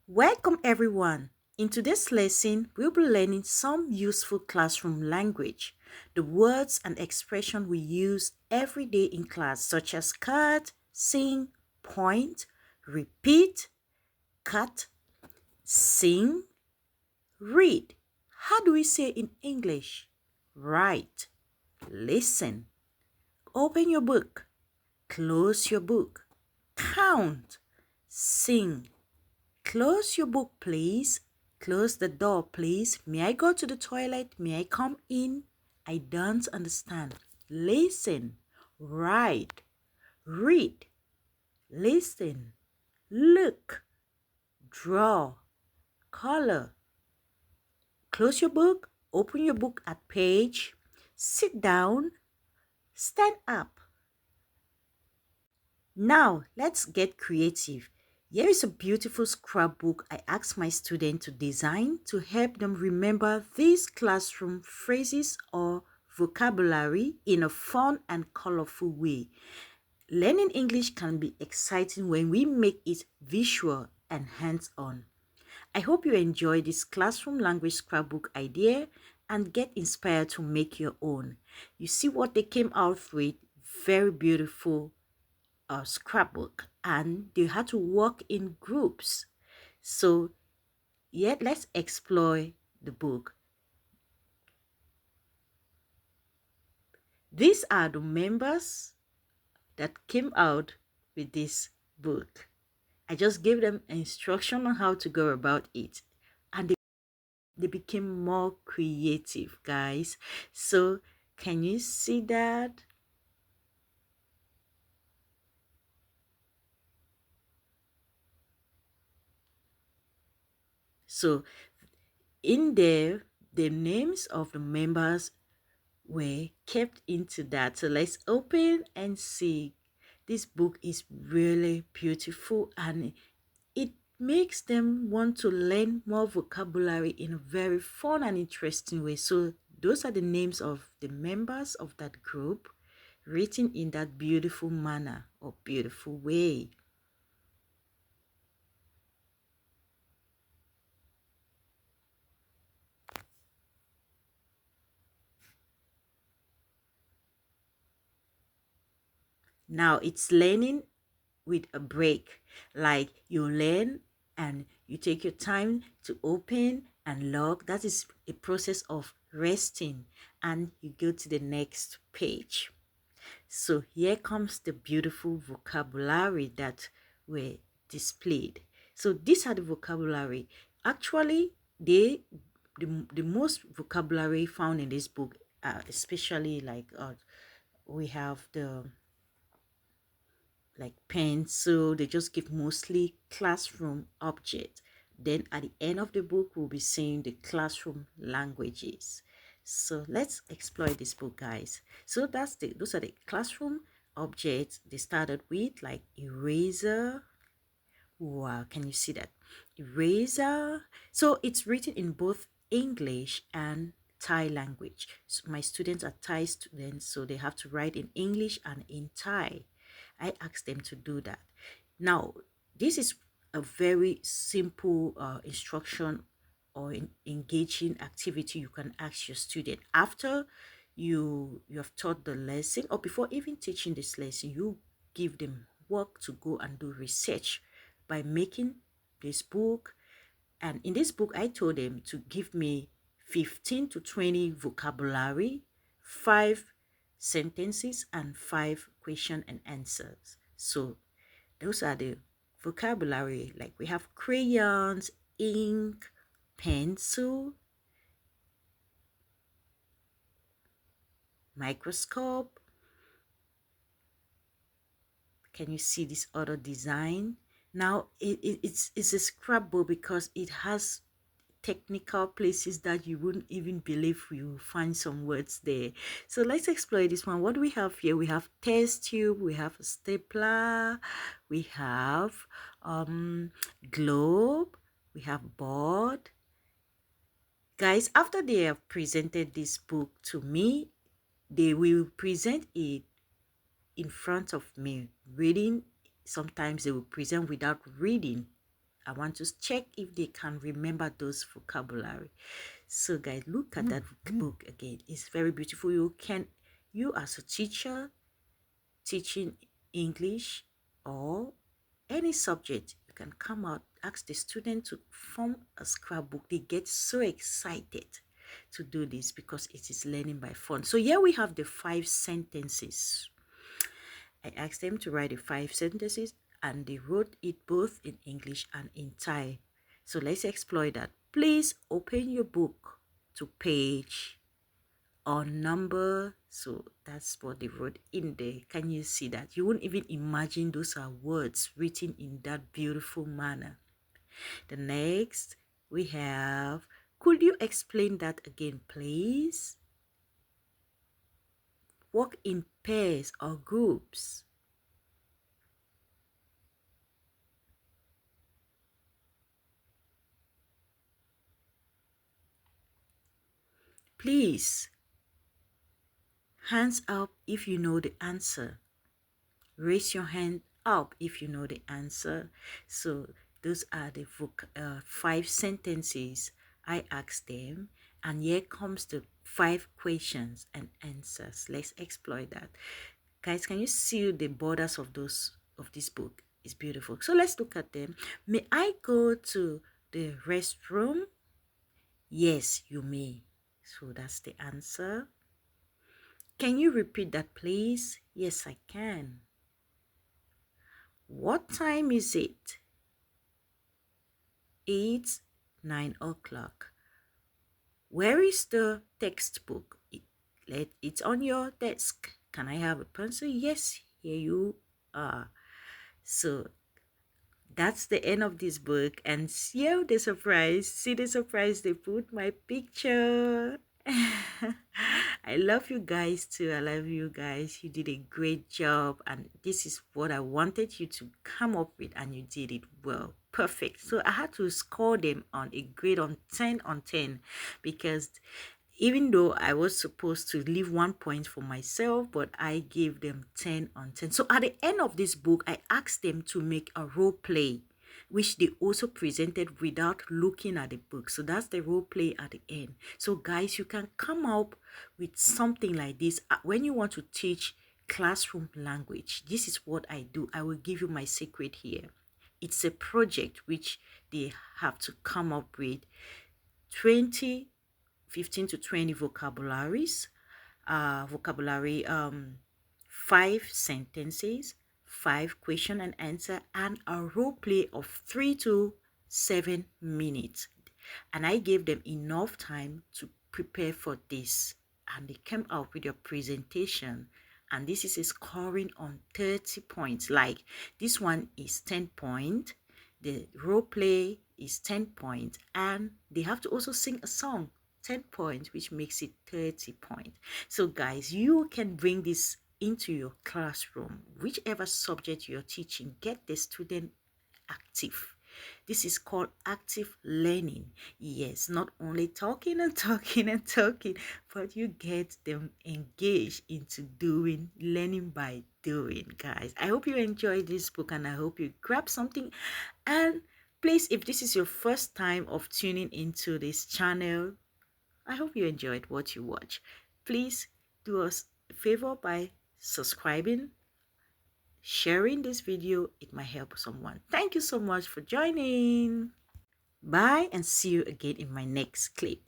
Welcome everyone. In today's lesson, we'll be learning some useful classroom language, the words and expression we use every day in class, such as cut, sing, point, repeat, cut, sing, read. How do we say in English? Write, listen, open your book, close your book, count, sing. Close your book, please. Close the door, please. May I go to the toilet? May I come in? I don't understand. Listen, write, read, listen, look, draw, color. Close your book, open your book at page, sit down, stand up. Now, let's get creative. Here is a beautiful scrapbook I asked my students to design to help them remember these classroom phrases or vocabulary in a fun and colorful way. Learning English can be exciting when we make it visual and hands-on. I hope you enjoy this classroom language scrapbook idea and get inspired to make your own. You see what they came out with? Very beautiful scrapbook, and they had to work in groups. So, yet let's explore the book. These are the members that came out with this book. I just gave them instruction on how to go about it, and they became more creative, guys. So, can you see that? So, in there, the names of the members were kept into that. So let's open and see. This book is really beautiful and it makes them want to learn more vocabulary in a very fun and interesting way. So those are the names of the members of that group written in that beautiful manner or beautiful way. Now it's learning with a break. Like you learn and you take your time to open and log. That is a process of resting, and you go to the next page. So here comes the beautiful vocabulary that were displayed. So these are the vocabulary. Actually, the most vocabulary found in this book, especially like we have the like pencil. They just give mostly classroom object. Then at the end of the book, we'll be seeing the classroom languages. So let's explore this book, guys. So those are the classroom objects they started with, like eraser. Wow, can you see that? Eraser. So it's written in both English and Thai language. So my students are Thai students, so they have to write in English and in Thai. I asked them to do that. Now, this is a very simple instruction or engaging activity you can ask your student after you have taught the lesson, or before even teaching this lesson. You give them work to go and do research by making this book. And in this book, I told them to give me 15 to 20 vocabulary, 5 sentences, and 5 question and answers. So those are the vocabulary. Like we have crayons, ink, pencil, microscope. Can you see this other design? Now it's a scrapbook because it has technical places that you wouldn't even believe you find some words there. So let's explore this one. What do we have here? We have test tube, we have a stapler, we have globe, we have board. Guys, after they have presented this book to me, they will present it in front of me reading. Sometimes they will present without reading. I want to check if they can remember those vocabulary. So guys, look at that book again. It's very beautiful. You as a teacher teaching English or any subject, you can come out, ask the student to form a scrapbook. They get so excited to do this because it is learning by fun. So here we have the 5 sentences. I asked them to write the 5 sentences and they wrote it both in English and in Thai. So let's explore that. Please open your book to page or number. So that's what they wrote in there. Can you see that? You won't even imagine those are words written in that beautiful manner. The next we have, could you explain that again, please? Work in pairs or groups. Please, hands up if you know the answer. Raise your hand up if you know the answer. So those are the 5 sentences I asked them. And here comes the 5 questions and answers. Let's explore that. Guys, can you see the borders of this book? It's beautiful. So let's look at them. May I go to the restroom? Yes, you may. So that's the answer. Can you repeat that, please? Yes, I can. What time is it? It's 9 o'clock. Where is the textbook? It's on your desk. Can I have a pencil? Yes, here you are. So that's the end of this book. And see the surprise. See the surprise, they put my picture. I love you guys too. I love you guys. You did a great job, and this is what I wanted you to come up with, and you did it well. Perfect. So I had to score them on a grade on 10 on 10 because even though I was supposed to leave 1 point for myself, but I gave them 10 on 10. So at the end of this book, I asked them to make a role play, which they also presented without looking at the book. So that's the role play at the end. So guys, you can come up with something like this when you want to teach classroom language. This is what I do. I will give you my secret here. It's a project which they have to come up with 15 to 20 vocabularies, 5 sentences, 5 question and answer, and a role play of 3 to 7 minutes. And I gave them enough time to prepare for this, and they came out with a presentation, and this is a scoring on 30 points. Like this one is 10 points, the role play is 10 points, and they have to also sing a song, 10 points, which makes it 30 points. So guys, you can bring this into your classroom, whichever subject you're teaching. Get the student active. This is called active learning. Yes, not only talking and talking and talking, but you get them engaged into learning by doing. Guys, I hope you enjoyed this book, and I hope you grab something. And please, if this is your first time of tuning into this channel, I hope you enjoyed what you watch. Please do us a favor by subscribing, sharing this video. It might help someone. Thank you so much for joining. Bye, and see you again in my next clip.